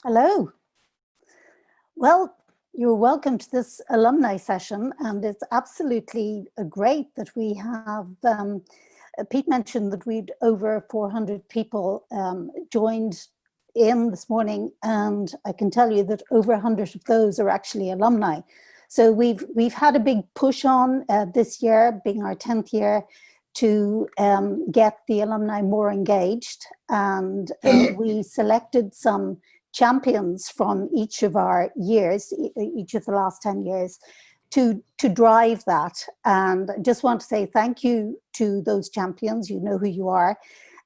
Hello. Well, you're welcome to this alumni session, and it's absolutely great that we have, Pete mentioned that we'd over 400 people joined in this morning, and I can tell you that over 100 of those are actually alumni. So we've had a big push on this year, being our 10th year, to get the alumni more engaged, and we selected some champions from each of our years, each of the last 10 years, to drive that. And I just want to say thank you to those champions. You know who you are.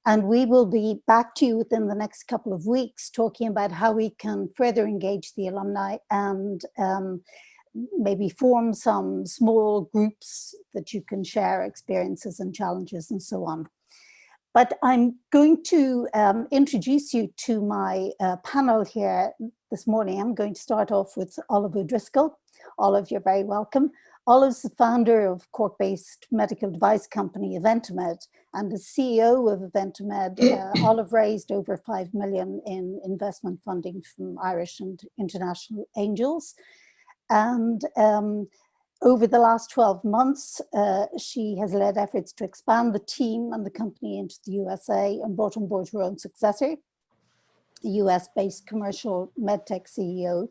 And we will be back to you within the next couple of weeks talking about how we can further engage the alumni and maybe form some small groups that you can share experiences and challenges and so on. But I'm going to introduce you to my panel here this morning. I'm going to start off with Olive O'Driscoll. Olive, you're very welcome. Olive's the founder of Cork-based medical device company Eventimed and the CEO of Eventimed. Olive raised over 5 million in investment funding from Irish and international angels. And over the last 12 months, she has led efforts to expand the team and the company into the USA and brought on board her own successor, a US-based commercial medtech CEO.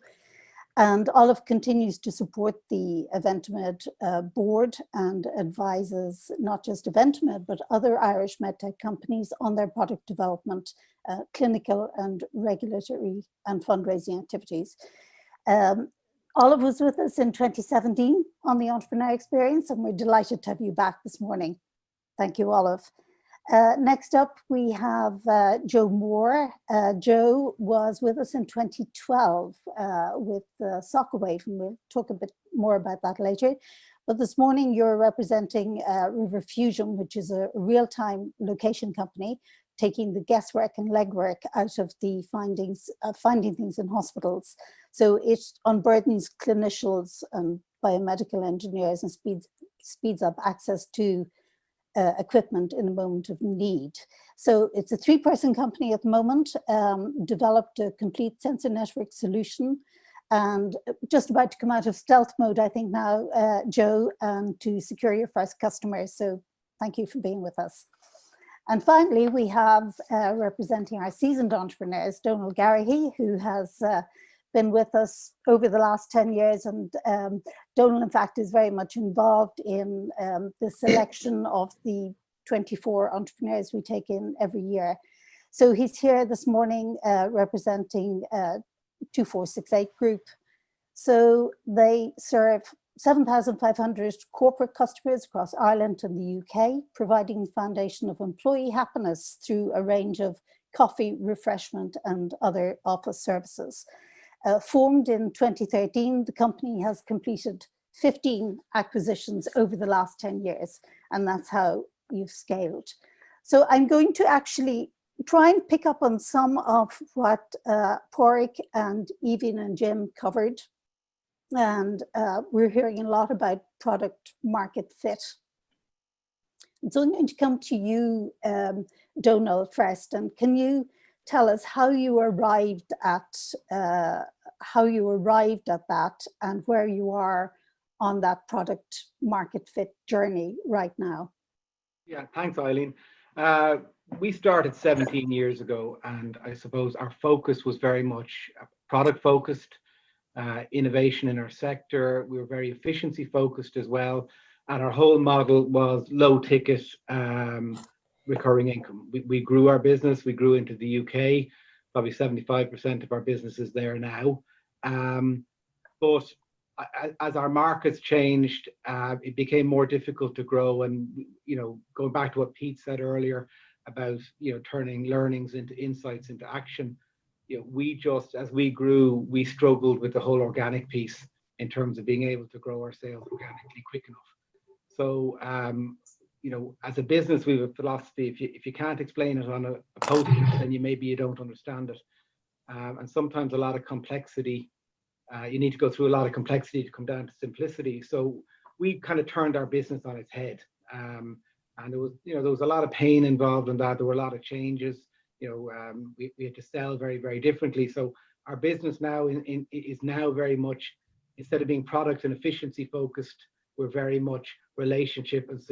And Olive continues to support the Eventimed board and advises not just Eventimed, but other Irish medtech companies on their product development, clinical and regulatory and fundraising activities. Olive was with us in 2017 on the Entrepreneur Experience, and we're delighted to have you back this morning. Thank you, Olive. Next up, we have Joe Moore. Joe was with us in 2012 with Soccerwave, and we'll talk a bit more about that later. But this morning, you're representing River Fusion, which is a real-time location company, taking the guesswork and legwork out of the finding things in hospitals. So it unburdens clinicians and biomedical engineers and speeds up access to equipment in a moment of need. So it's a 3-person company at the moment, developed a complete sensor network solution, and just about to come out of stealth mode, I think now, Joe, to secure your first customers. So thank you for being with us. And finally, we have representing our seasoned entrepreneurs, Donal Garrahy, who has been with us over the last 10 years. And Donal, in fact, is very much involved in the selection of the 24 entrepreneurs we take in every year. So he's here this morning representing 2468 Group. So they serve 7,500 corporate customers across Ireland and the UK, providing the foundation of employee happiness through a range of coffee, refreshment, and other office services. Formed in 2013, the company has completed 15 acquisitions over the last 10 years, and that's how you've scaled. So I'm going to actually try and pick up on some of what Pádraig and Evin and Jim covered. And we're hearing a lot about product market fit. And so I'm going to come to you, Donal, first. And can you tell us how you arrived at that and where you are on that product market fit journey right now? Yeah, thanks, Eileen. We started 17 years ago, and I suppose our focus was very much product focused. Innovation in our sector. We were very efficiency focused as well, and our whole model was low ticket recurring income. We grew our business. We grew into the UK. Probably 75% of our business is there now. But as our markets changed, it became more difficult to grow. And going back to what Pete said earlier about turning learnings into insights into action. We just, as we grew, we struggled with the whole organic piece in terms of being able to grow our sales organically quick enough. So, as a business, we have a philosophy: if you can't explain it on a post-it, then maybe you don't understand it. And sometimes a lot of complexity, you need to go through a lot of complexity to come down to simplicity. So we kind of turned our business on its head, and there was a lot of pain involved in that. There were a lot of changes. We had to sell very, very differently. So our business now is now very much, instead of being product and efficiency focused, we're very much relationship and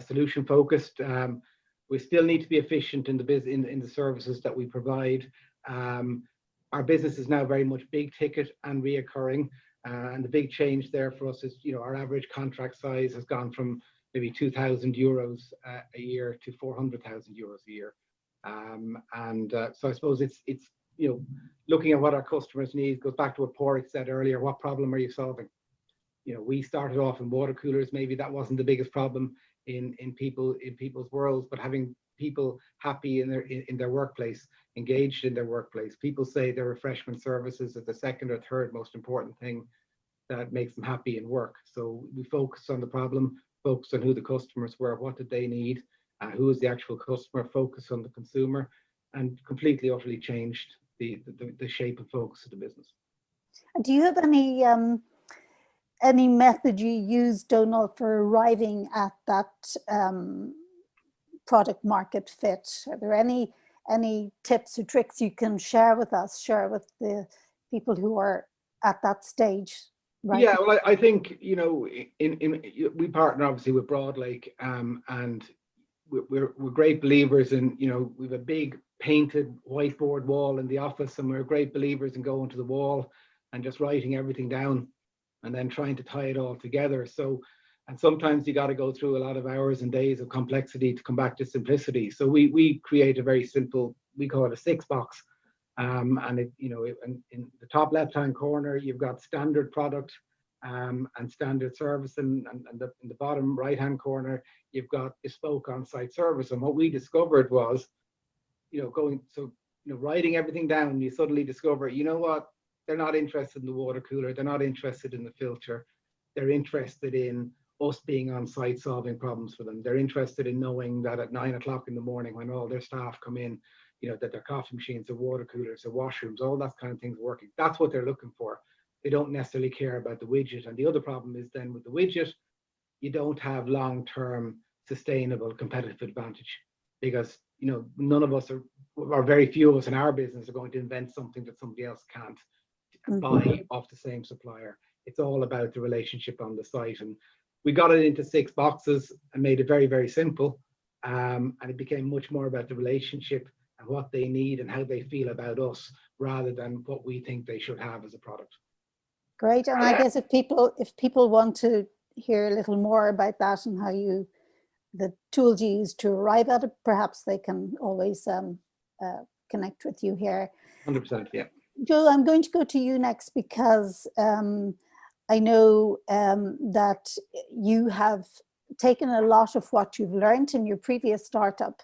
solution focused. We still need to be efficient in the services that we provide. Our business is now very much big ticket and reoccurring. And the big change there for us is, our average contract size has gone from maybe 2,000 euros a year to 400,000 euros a year. So I suppose it's looking at what our customers need. Goes back to what Porrick said earlier. What problem are you solving? We started off in water coolers. Maybe that wasn't the biggest problem in people's worlds, but having people happy in their workplace, engaged in their workplace. People say their refreshment services are the second or third most important thing that makes them happy in work. So we focus on the problem, focus on who the customers were, what did they need, who is the actual customer, focus on the consumer, and completely, utterly changed the shape and focus of the business. Do you have any method you use, Donald, for arriving at that product market fit? Are there any tips or tricks you can share with us, share with the people who are at that stage? Right? Yeah, well, I think, we partner obviously with Broadlake, and we're great believers in, we have a big painted whiteboard wall in the office, and we're great believers in going to the wall and just writing everything down and then trying to tie it all together. So, and sometimes you got to go through a lot of hours and days of complexity to come back to simplicity. So we create a very simple, we call it a 6-box. And it, in the top left-hand corner, you've got standard product and standard service, and in the bottom right-hand corner, you've got bespoke on-site service. And what we discovered was, writing everything down, you suddenly discover, what? They're not interested in the water cooler. They're not interested in the filter. They're interested in us being on site solving problems for them. They're interested in knowing that at 9 o'clock in the morning, when all their staff come in, that their coffee machines, their water coolers, their washrooms, all that kind of things working. That's what they're looking for. They don't necessarily care about the widget. And the other problem is then with the widget, you don't have long-term sustainable competitive advantage, because none of us or very few of us in our business are going to invent something that somebody else can't buy off the same supplier. It's all about the relationship on the site. And we got it into 6 boxes and made it very, very simple. And it became much more about the relationship and what they need and how they feel about us, rather than what we think they should have as a product. Great. And I guess if people want to hear a little more about that and how the tools you use to arrive at it, perhaps they can always connect with you here. 100%, yeah. Joe, I'm going to go to you next, because I know that you have taken a lot of what you've learned in your previous startup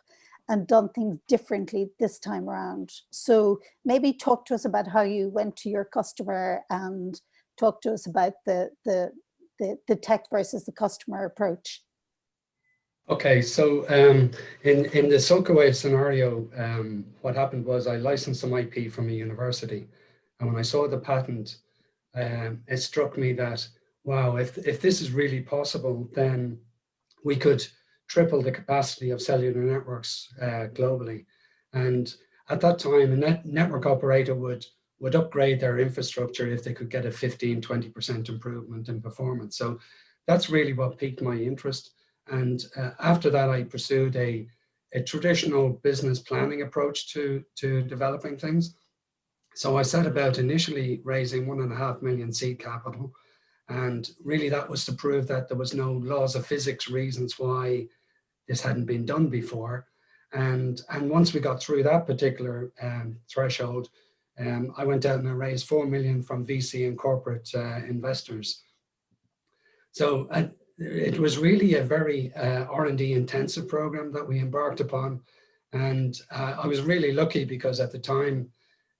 and done things differently this time around. So maybe talk to us about how you went to your customer, and talk to us about the tech versus the customer approach. Okay, so in the Soakaway scenario, what happened was I licensed some IP from a university, and when I saw the patent, it struck me that, wow, if this is really possible, then we could triple the capacity of cellular networks globally. And at that time, a network operator would upgrade their infrastructure if they could get a 15-20% improvement in performance. So that's really what piqued my interest. And after that, I pursued a traditional business planning approach to developing things. So I set about initially raising 1.5 million seed capital. And really that was to prove that there was no laws of physics reasons why this hadn't been done before. And once we got through that particular threshold, I went out and I raised 4 million from VC and corporate investors. So it was really a very R&D intensive program that we embarked upon. And I was really lucky because at the time,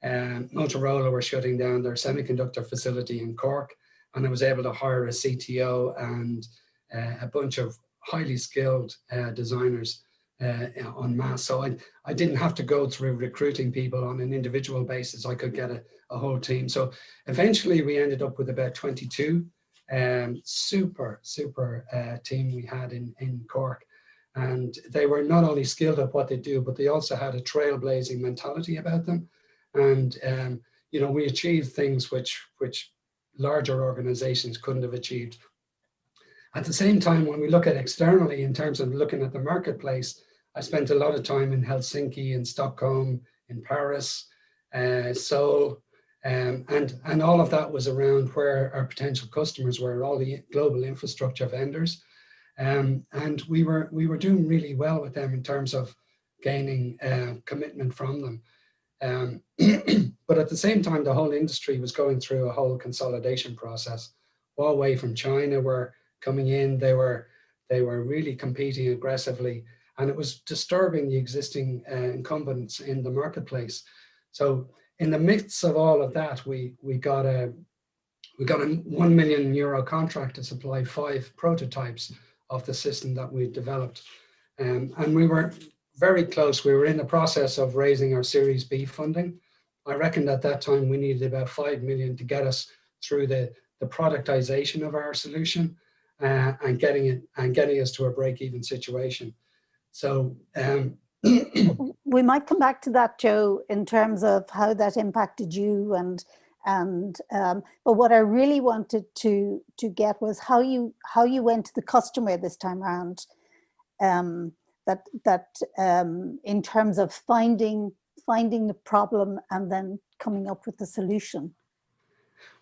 Motorola were shutting down their semiconductor facility in Cork, and I was able to hire a CTO and a bunch of highly skilled designers en masse. So I didn't have to go through recruiting people on an individual basis. I could get a whole team. So eventually we ended up with about 22 super team we had in Cork. And they were not only skilled at what they do, but they also had a trailblazing mentality about them. And you know, we achieved things which larger organizations couldn't have achieved. At the same time, when we look at externally in terms of looking at the marketplace, I spent a lot of time in Helsinki, in Stockholm, in Paris, Seoul, and all of that was around where our potential customers were, all the global infrastructure vendors. And we were doing really well with them in terms of gaining commitment from them. But at the same time, the whole industry was going through a whole consolidation process. Huawei from China were coming in, they were really competing aggressively, and it was disturbing the existing incumbents in the marketplace. So in the midst of all of that, we got a €1 million contract to supply 5 prototypes of the system that we developed. And we were very close. We were in the process of raising our Series B funding. I reckon at that time we needed about 5 million to get us through the productization of our solution and getting us to a break-even situation. So we might come back to that, Joe, in terms of how that impacted you but what I really wanted to get was how you went to the customer this time around. In terms of finding the problem and then coming up with the solution.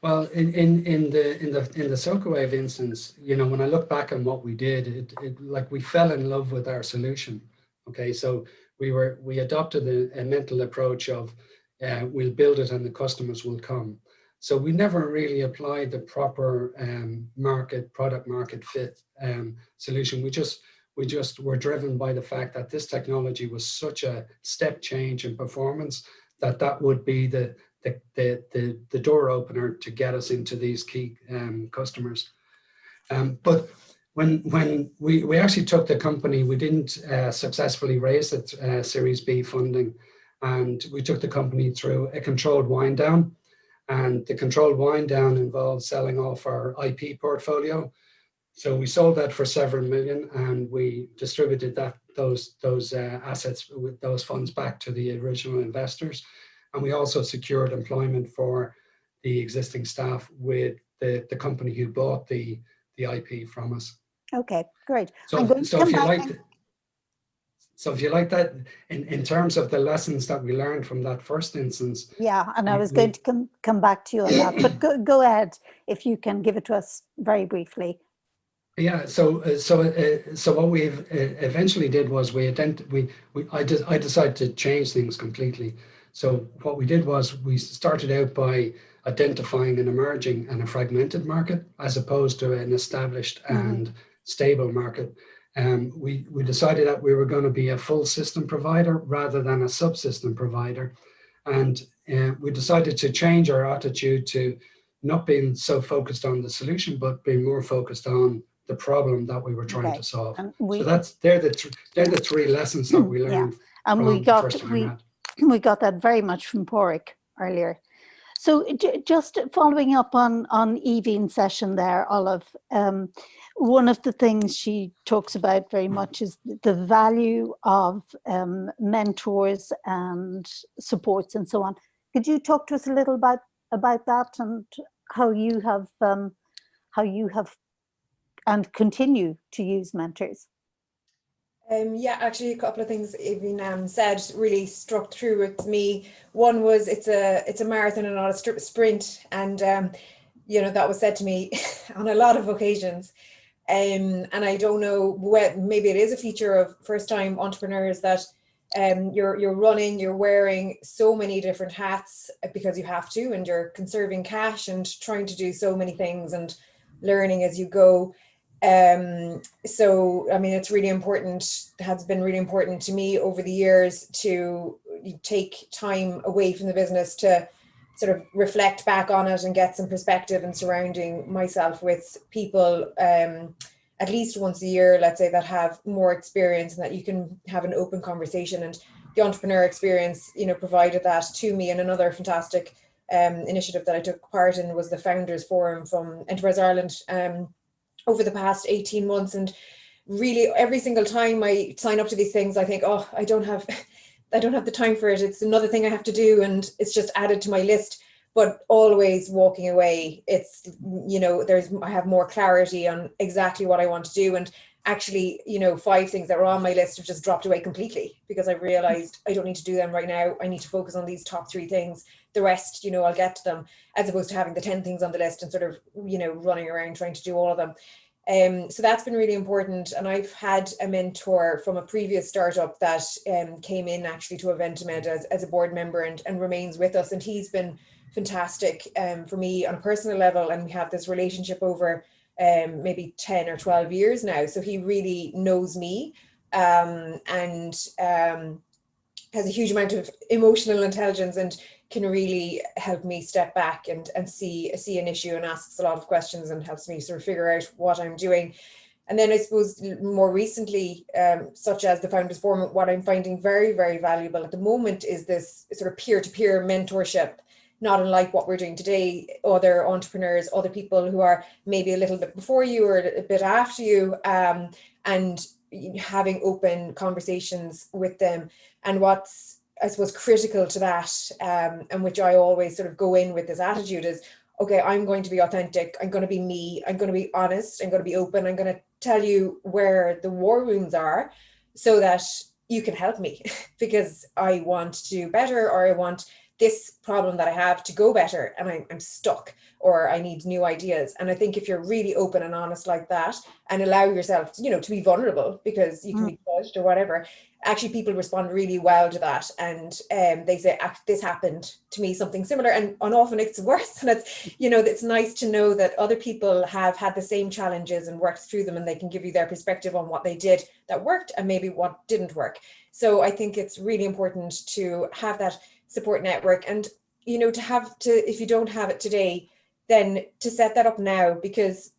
Well, in the Socawave instance, you know, when I look back on what we did, it like we fell in love with our solution. Okay, so we adopted a mental approach of we'll build it and the customers will come. So we never really applied the proper product market fit solution. We just were driven by the fact that this technology was such a step change in performance that would be the door opener to get us into these key customers. But when we actually took the company, we didn't successfully raise the Series B funding, and we took the company through a controlled wind down. And the controlled wind down involved selling off our IP portfolio. So we sold that for several million, and we distributed those assets with those funds back to the original investors. And we also secured employment for the existing staff with the company who bought the IP from us. Okay, great. So if you like that, in terms of the lessons that we learned from that first instance. Yeah, and I was going to come back to you on that, but go ahead if you can give it to us very briefly. Yeah, so what we eventually did was I decided to change things completely. So what we did was we started out by identifying an emerging and a fragmented market as opposed to an established and stable market. We decided that we were going to be a full system provider rather than a subsystem provider. And we decided to change our attitude to not being so focused on the solution, but being more focused on the problem that we were trying to solve. So they're the 3 lessons that we learned. Yeah. And we got that very much from Porrick earlier. So just following up on Evine's session there, Olive, one of the things she talks about very much is the value of mentors and supports and so on. Could you talk to us a little about that and how you have and continue to use mentors? Yeah, actually a couple of things Evine said really struck through with me. One was it's a marathon and not a sprint, and you know, that was said to me on a lot of occasions. And I don't know, maybe it is a feature of first-time entrepreneurs that you're wearing so many different hats because you have to, and you're conserving cash and trying to do so many things and learning as you go. So, I mean, it's really important, has been really important to me over the years to take time away from the business to sort of reflect back on it and get some perspective, and surrounding myself with people at least once a year, let's say, that have more experience and that you can have an open conversation. And the entrepreneur experience, you know, provided that to me. And another fantastic initiative that I took part in was the Founders Forum from Enterprise Ireland over the past 18 months. And really every single time I sign up to these things, I think, oh, I don't have the time for it. It's another thing I have to do, and it's just added to my list. but always walking away, it's, you know, I have more clarity on exactly what I want to do. And actually, you know, 5 things that were on my list have just dropped away completely because I realized I don't need to do them right now. I need to focus on these top 3 things. The rest, you know, I'll get to them, as opposed to having the 10 things on the list and sort of, you know, running around trying to do all of them. So that's been really important. And I've had a mentor from a previous startup that came in actually to Eventimed as a board member and remains with us. And he's been fantastic for me on a personal level. And we have this relationship over maybe 10 or 12 years now. So he really knows me and has a huge amount of emotional intelligence and can really help me step back and see an issue and asks a lot of questions and helps me sort of figure out what I'm doing. And then I suppose more recently, such as the Founders Forum, what I'm finding very, very valuable at the moment is this sort of peer-to-peer mentorship, not unlike what we're doing today. Other entrepreneurs, other people who are maybe a little bit before you or a bit after you, and having open conversations with them. And what's, I suppose, critical to that, and which I always sort of go in with this attitude is, okay, I'm going to be authentic. I'm going to be me. I'm going to be honest. I'm going to be open. I'm going to tell you where the war wounds are so that you can help me because I want to do better, or I want this problem that I have to go better and I'm stuck, or I need new ideas. And I think if you're really open and honest like that and allow yourself, you know, to be vulnerable, because you can be judged or whatever, actually people respond really well to that. And they say, this happened to me, something similar. And often it's worse. And it's, you know, it's nice to know that other people have had the same challenges and worked through them, and they can give you their perspective on what they did that worked and maybe what didn't work. So I think it's really important to have that support network, and, you know, if you don't have it today, then to set that up now, because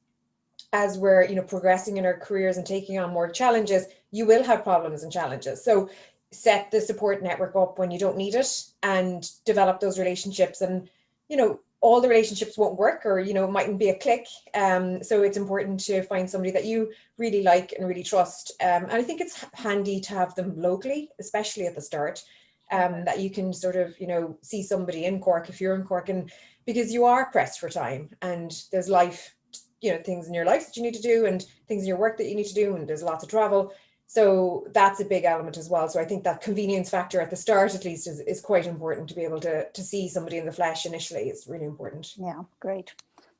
as we're, you know, progressing in our careers and taking on more challenges, you will have problems and challenges. So set the support network up when you don't need it and develop those relationships. And, you know, all the relationships won't work, or, you know, it mightn't be a click. So it's important to find somebody that you really like and really trust. And I think it's handy to have them locally, especially at the start. That you can sort of, you know, see somebody in Cork if you're in Cork, and because you are pressed for time and there's life, you know, things in your life that you need to do and things in your work that you need to do, and there's lots of travel. So that's a big element as well. So I think that convenience factor at the start, at least, is quite important, to be able to see somebody in the flesh initially. It's really important. Yeah, great.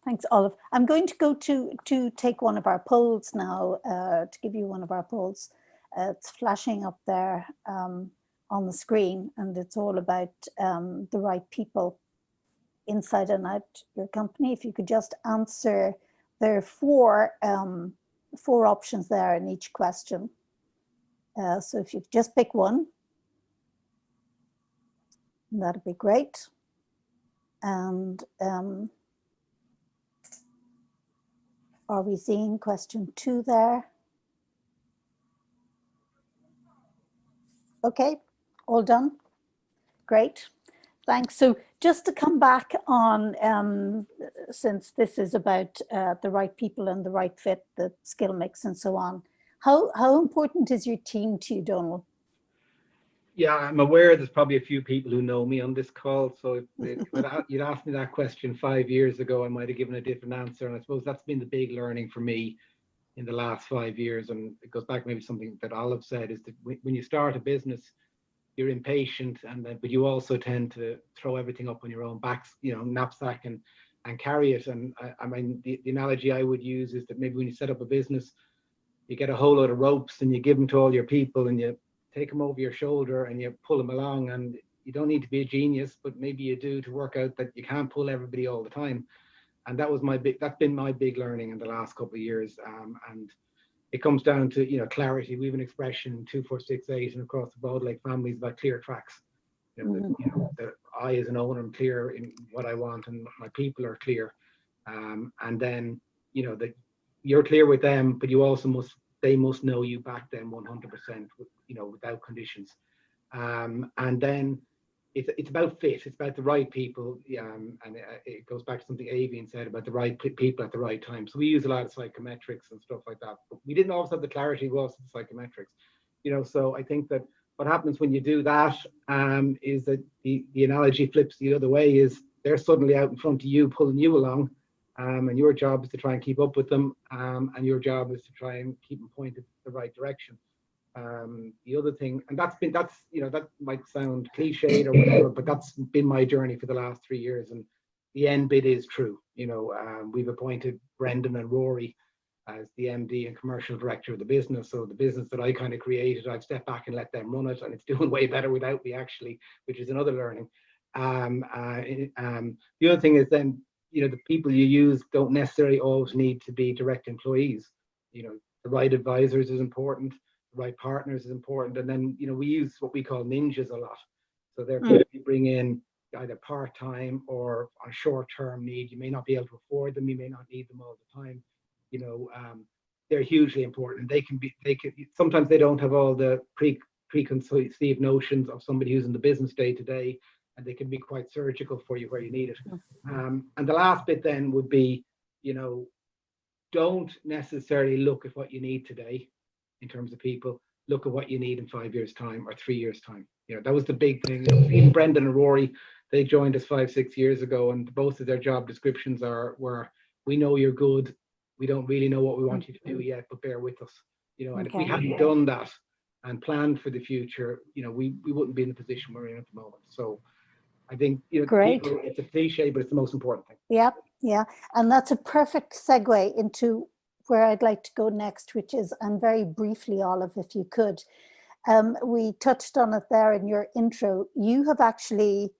Thanks, Olive. I'm going to go to take one of our polls now, to give you one of our polls. It's flashing up there on the screen, and it's all about the right people inside and out your company. If you could just answer, there are four options there in each question. So if you could just pick one, that'd be great. And are we seeing question 2 there? Okay, all done. Great, thanks. So just to come back on, since this is about the right people and the right fit, the skill mix and so on, how important is your team to you, Donal? Yeah, I'm aware there's probably a few people who know me on this call. So if you'd asked me that question 5 years ago, I might have given a different answer. And I suppose that's been the big learning for me in the last 5 years. And it goes back maybe something that Olive said, is that when you start a business, you're impatient, but you also tend to throw everything up on your own backs, you know, knapsack and carry it. And I mean, the analogy I would use is that maybe when you set up a business, you get a whole load of ropes and you give them to all your people and you take them over your shoulder and you pull them along. And you don't need to be a genius, but maybe you do, to work out that you can't pull everybody all the time. And that's been my big learning in the last couple of years. And it comes down to, you know, clarity. We have an expression 2468 and across the Broad Lake families about clear tracks. You know, that I as an owner am clear in what I want, and my people are clear. And then, you know, that you're clear with them, but you also they must know you back then 100%, you know, without conditions. And then it's about fit. It's about the right people. And it goes back to something Avian said about the right people at the right time. So we use a lot of psychometrics and stuff like that, but we didn't always have the clarity with the psychometrics, you know. So I think that what happens when you do that is that the analogy flips the other way, is they're suddenly out in front of you, pulling you along, and your job is to try and keep up with them, and your job is to try and keep them pointed the right direction. The other thing, and that's that might sound cliched or whatever, but that's been my journey for the last 3 years, and the end bit is true. We've appointed Brendan and Rory as the MD and commercial director of the business. So the business that I kind of created, I've stepped back and let them run it, and it's doing way better without me, actually, which is another learning. The other thing is then, the people you use don't necessarily always need to be direct employees. The right advisors is important, the right partners is important, and then we use what we call ninjas a lot. So they're people you bring in either part-time or on short-term need. You may not be able to afford them, you may not need them all the time. They're hugely important. They can sometimes they don't have all the preconceived notions of somebody who's in the business day to day, and they can be quite surgical for you where you need it. And the last bit then would be, don't necessarily look at what you need today in terms of people. Look at what you need in 5 years' time or 3 years' time. That was the big thing. Even Brendan and Rory, they joined us 5-6 years ago, and both of their job descriptions were, we know you're good. We don't really know what we want you to do yet, but bear with us. And if we hadn't done that and planned for the future, we wouldn't be in the position we're in at the moment. So I think, Great. people, it's a cliche, but it's the most important thing. Yeah. And that's a perfect segue into where I'd like to go next, which is, and very briefly, Olive, if you could, we touched on it there in your intro. You have actually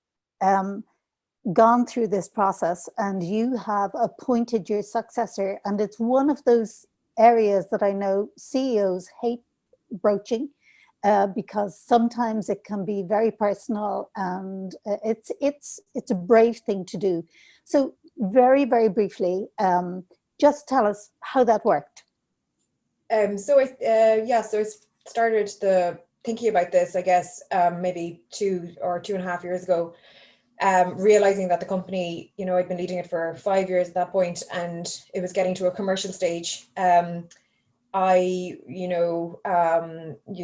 gone through this process, and you have appointed your successor, and it's one of those areas that I know CEOs hate broaching, because sometimes it can be very personal, and it's a brave thing to do. So very, very briefly, just tell us how that worked. So I started thinking about this, I guess, maybe 2 or 2.5 years ago, realizing that the company, I'd been leading it for 5 years at that point, and it was getting to a commercial stage. I,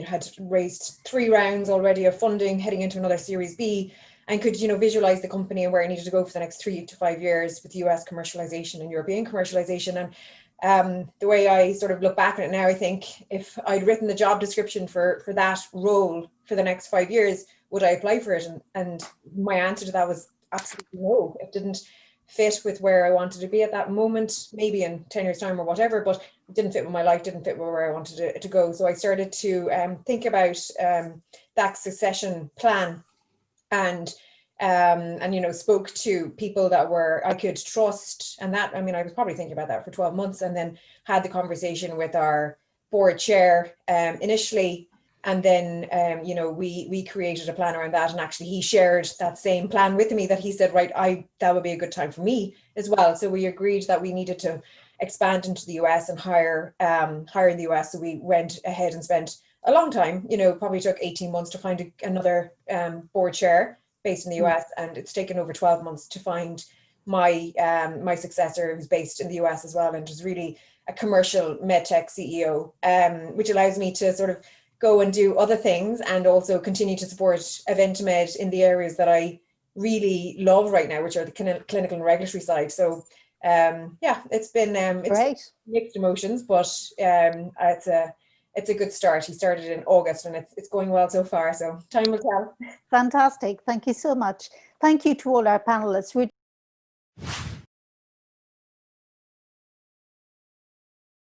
had raised 3 rounds already of funding, heading into another Series B, and could, visualize the company and where it needed to go for the next 3 to 5 years with US commercialization and European commercialization. And the way I sort of look back at it now, I think if I'd written the job description for that role for the next 5 years, would I apply for it? And my answer to that was absolutely no. It didn't fit with where I wanted to be at that moment, maybe in 10 years time or whatever, but it didn't fit with my life, didn't fit with where I wanted to go. So I started to think about that succession plan, and spoke to people that I could trust. And that, I was probably thinking about that for 12 months, and then had the conversation with our board chair initially. And then, we created a plan around that, and actually he shared that same plan with me, that he said, right, that would be a good time for me as well. So we agreed that we needed to expand into the US and hire in the US. So we went ahead and spent a long time, probably took 18 months to find another board chair based in the US, and it's taken over 12 months to find my successor, who's based in the US as well, and is really a commercial medtech CEO, which allows me to sort of go and do other things and also continue to support Eventamed in the areas that I really love right now, which are the clinical and regulatory side. So it's been it's mixed emotions, but it's a good start. He started in August, and it's going well so far, so time will tell. Fantastic. Thank you so much. Thank you to all our panelists.